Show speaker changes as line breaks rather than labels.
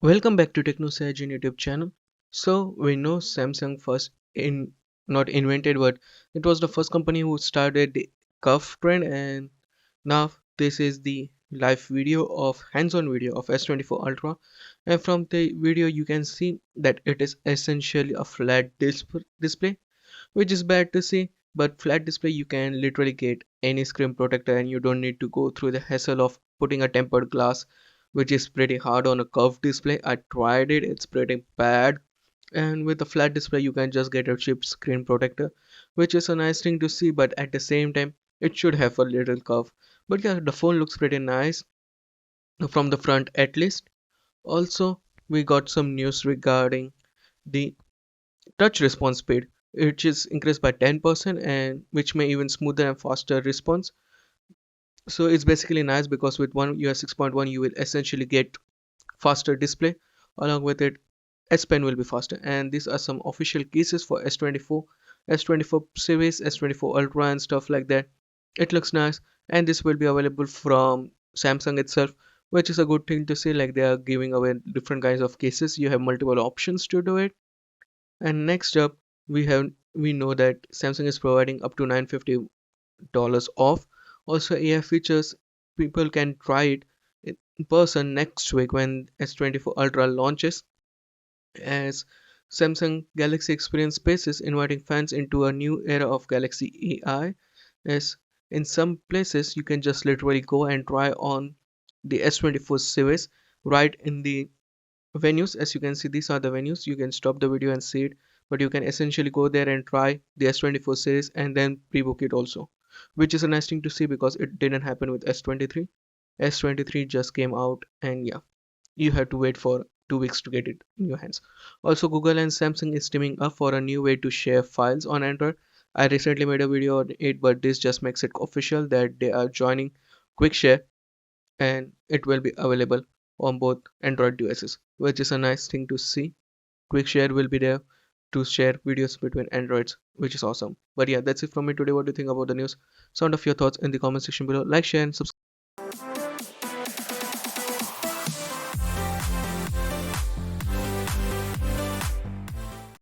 Welcome back to TechnoSage YouTube channel. So we know Samsung first in not invented, but it was the first company who started the curve trend, and now this is the live video of hands-on video of S24 Ultra. And from the video you can see that it is essentially a flat display, which is bad to see. But flat display you can literally get any screen protector and you don't need to go through the hassle of putting a tempered glass, which is pretty hard on a curved display. I tried it, it's pretty bad. And with a flat display you can just get a cheap screen protector, which is a nice thing to see, but at the same time it should have a little curve. But yeah, the phone looks pretty nice from the front at least. Also, we got some news regarding the touch response speed, which is increased by 10%, and which may even smoother and faster response. So it's basically nice because with one UI 6.1 you will essentially get faster display. Along with it, S Pen will be faster, and these are some official cases for S24, S24 series, S24 Ultra and stuff like that. It looks nice, and this will be available from Samsung itself, which is a good thing to see. Like, they are giving away different kinds of cases, you have multiple options to do it. And next up, we know that Samsung is providing up to $950 off. Also, AI features, people can try it in person next week when S24 Ultra launches, as Samsung Galaxy Experience Spaces inviting fans into a new era of Galaxy AI. As in some places you can just literally go and try on the S24 series right in the venues. As you can see, these are the venues. You can stop the video and see it, but you can essentially go there and try the S24 series and then pre-book it also, which is a nice thing to see because it didn't happen with S23. S23 just came out, and yeah, you have to wait for 2 weeks to get it in your hands. Also, Google and Samsung is teaming up for a new way to share files on Android. I recently made a video on it, but this just makes it official that they are joining quick share, and it will be available on both Android devices, which is a nice thing to see. Quick share will be there to share videos between Androids, which is awesome. But yeah, that's it from me today. What do you think about the news? Sound of your thoughts in the comment section below. Like, share, and subscribe.